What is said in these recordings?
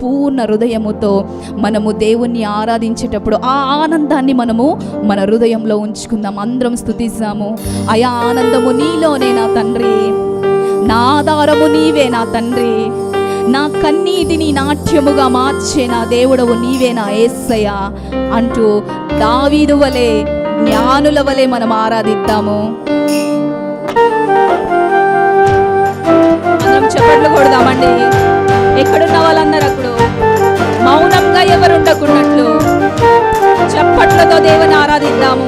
పూర్ణ హృదయముతో మనము దేవుణ్ణి ఆరాధించేటప్పుడు ఆ ఆనందాన్ని మనము మన హృదయంలో ఉంచుకుందాం. అందరం స్తుతిస్తాము. అయా ఆనందము నీలోనే నా తండ్రి, నా ఆధారము నీవే నా తండ్రి, నా కన్నీటిని నాట్యముగా మార్చే నా దేవుడవు నీవే నా యేసయ్యా అంటూ దావీదు వలె జ్ఞానుల వలె మనం ఆరాధిద్దాము. అందరం చప్పట్లు కొడదామండి. ఎక్కడున్న వాళ్ళందరూ అప్పుడు మౌనంగా ఎవరు ఉండకున్నట్లు చప్పట్లతో దేవుని ఆరాధిద్దాము.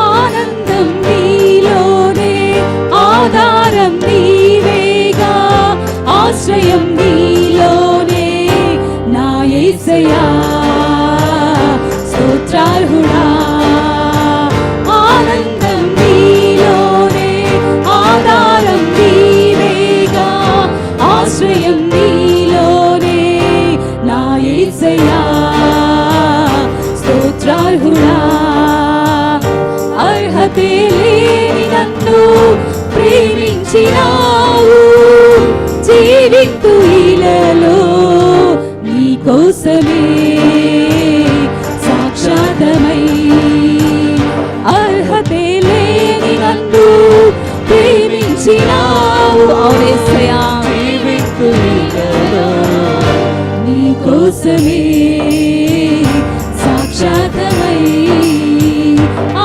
ఆనందం నీలోనే, ఆధారం నీవేగా, ఆశ్రయం నీలోనే నా యేసయ్యా స్తోత్రార్హుడా. ఆనందం నీలోనే, ఆధారం నీవేగా, ఆశ్రయం నీలోనే నా యేసయ్యా స్తోత్రార్హుడా. అర్హతే లేని నన్ను ప్రేమించినావు, జీవింతు ఇలలో నీ కోసమే సాక్షాతమై. అర్హతే లేని నన్ను ప్రేమించినావు, యేసయ్యా జీవింతు ఇలలో నీ కోసమే సాక్షాతమై.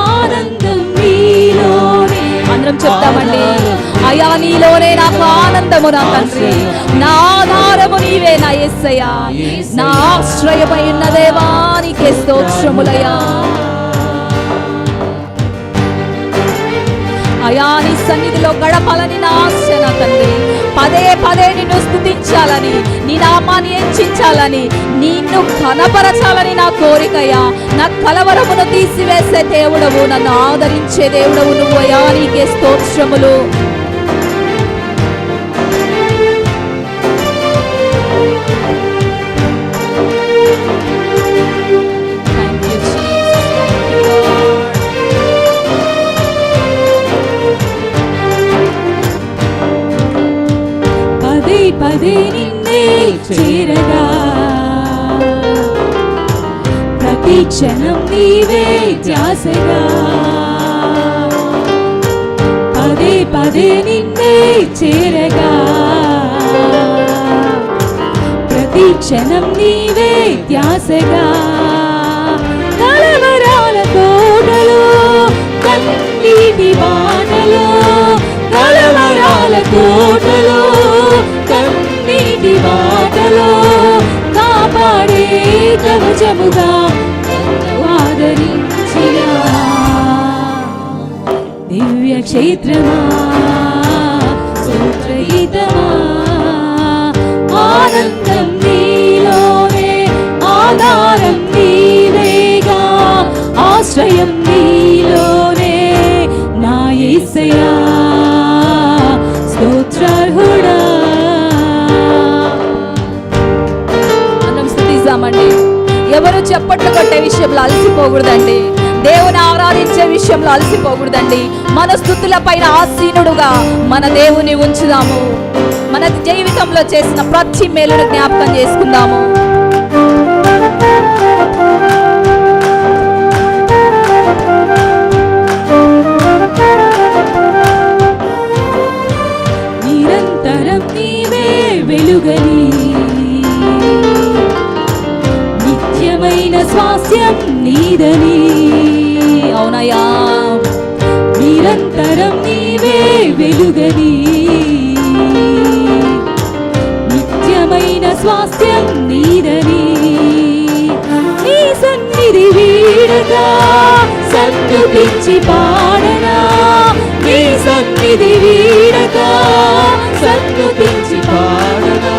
ఆనందం నీలోనే, అందరం చెప్తామండి. అయా నీలోనే నాకు ఆనందము నా తండ్రి, నా ఆధారము నీవే నా యేసయ్యా, నా ఆశ్రయమైన దేవా నీకే స్తోత్రములయ్యా. అయా నీ సన్నిధిలో గడపాలని నా ఆశ నా తండ్రి. పదే పదే నిన్ను స్తుతించాలని, నీ నామాన్ని హెచ్చించాలని, నిన్ను కనపరచాలని నా కోరికయ్యా. నా కలవరమును తీసివేసే దేవుడవు, నన్ను ఆదరించే దేవుడవు నువ్వయ్యా, నీకే స్తోత్రములు. పదే నిన్నే చేరగా, ప్రతి క్షణం నీవే ధ్యాసగా. పదే పదే నిన్నే చేరగా, ప్రతి క్షణం నీవే ధ్యాసగా. కలవరాల తోటలో కన్నీటి బాటలో, కలవరాల తోటలో కన్నీటి బాటలో కాపాడే కవచముగా ఆదరించిన దివ్య క్షేత్రమా స్తోత్రగీతమా. ఆనందం నీలోనే, ఆధారం నీవేగా, ఆశ్రయం నీలోనే నా యేసయ్యా స్తోత్రార్హుడా. ఎవరు చప్పట్లు కొట్టే విషయంలో అలసిపోకూడదండి, దేవుని ఆరాధించే విషయంలో అలసిపోకూడదండి. మన స్తుతుల పైన ఆసీనుడుగా మన దేవుని ఉంచుదాము. మన జీవితంలో చేసిన ప్రతి మేలును జ్ఞాపకం చేసుకుందాము. నిరంతరం నీవే వెలుగని, నిత్యమైన స్వాస్థ్యం నీదని. అవునయ్యా, నిరంతరం నీవే వెలుగని, నిత్యమైన స్వాస్థ్యం నీదని. నీ సన్నిధి వీడగా సన్నుతించి పాడనా, నీ సన్నిధి వీడగా సన్నుతించి పాడనా.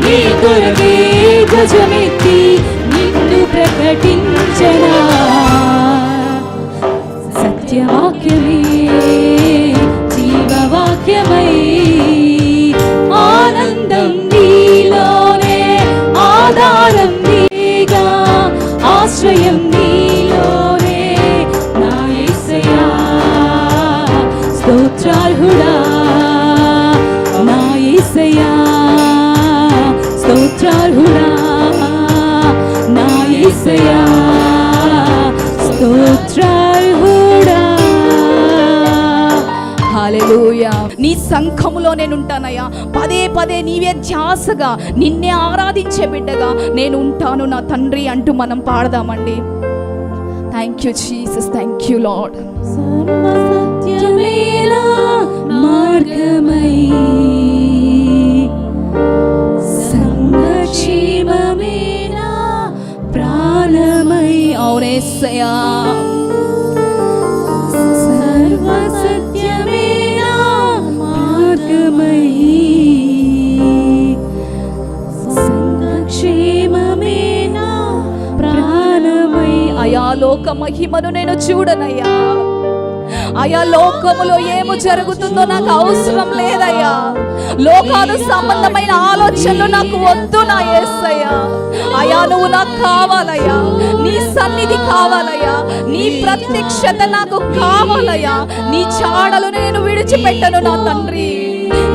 నీ కొరకే ధ్వజమెత్తి నిన్ను ప్రకటించనా. సత్యవాక్యమే జీవవాక్యమై, ఆనందం నీలోనే, ఆధారం నీగా, ఆశ్రయం ఆశ్రయం నీలోనే నా యేసయ్యా స్తోత్రార్హుడా నా యేసయ్యా స్తోత్రార్హుడా నా యేసయ్యా స్తోత్రార్హుడా. హల్లెలూయా. నీ సంఘములో నేను ఉంటానయ్యా. పదే పదే నీవే ధ్యాసగా నిన్నే ఆరాధించే బిడ్డగా నేను ఉంటాను నా తండ్రి అంటూ మనం పాడదామండి. Thank you Jesus, thank you Lord. సర్వసత్యమేనా మార్గమై సంఘక్షేమమేనా ప్రాణమై. అవునేసయ్యా. సర్వసత్యమేనా మార్గమై సంఘక్షేమమేనా ప్రాణమై. అయా లోక మహిమను నేను చూడనయ్యా. అయా లోకములో ఏమి జరుగుతుందో నాకు అవసరం లేదయ్యా. లోకాను సంబంధమైన ఆలోచనలు నాకు వద్దు నా యేసయ్యా. అయా నువ్వు నాకు కావాలయ్యా. నీ సన్నిధి కావాలయ్యా. నీ ప్రత్యక్షత నాకు కావాలయ్యా. నీ చాడలు నేను విడిచిపెట్టను నా తండ్రి.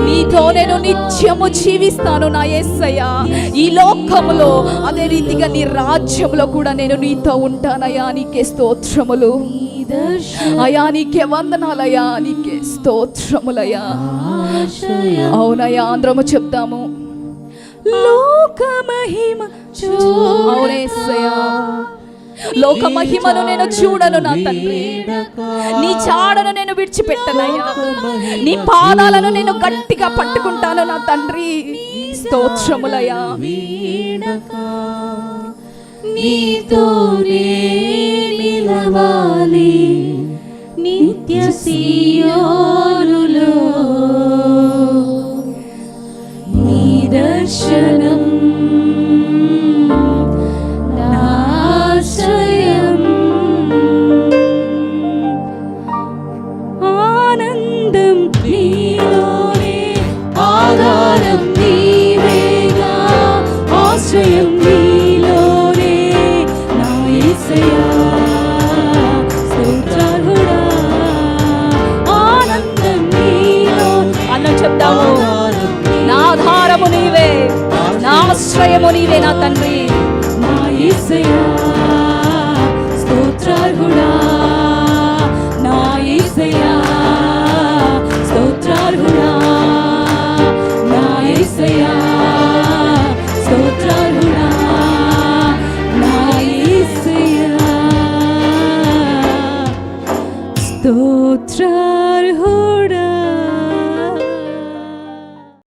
నీతో నేను నిత్యము జీవిస్తాను నా యేసయ్యా. ఈ లోకములో అదే రీతిగా నీ రాజ్యంలో కూడా నేను నీతో ఉంటానయ్యా. నీకే స్తోత్రములు అయా, నీకే వందనాలయ్యా, నీకే స్తోత్రములయ్యా. అవునయ్యా, అందరము చెప్తాము లోక మహిమ. అవునేసయ్యా, లోక మహిమను నేను చూడను నా తండ్రి. నీ చాడను నేను విడిచిపెట్టనయ్యా. నీ పాదాలను నేను గట్టిగా పట్టుకుంటాను నా తండ్రి. స్తోత్రములయ్యా. నీతోనే నిలవాలి నిత్య సియోనులో. నీ దర్శనం నాశ్రయం. ఆనందం నీలోనే ఆధారం నీవేగా ఆశ్రయం నీలోనే నా యేసయ్యా స్తోత్రార్హుడా. ఆనందం నీలో అన్న చెప్తాము. నా ఆధారము నీవే, నా ఆశ్రయము నీవే నా తండ్రి. నా యేసయ్యా స్తోత్రార్హుడా. నా యేసయ్యా స్తోత్రార్హుడా. నా యేసయ్యా స్తోత్రార్హుడా. నా యేసయ్యా స్తోత్రార్హుడా.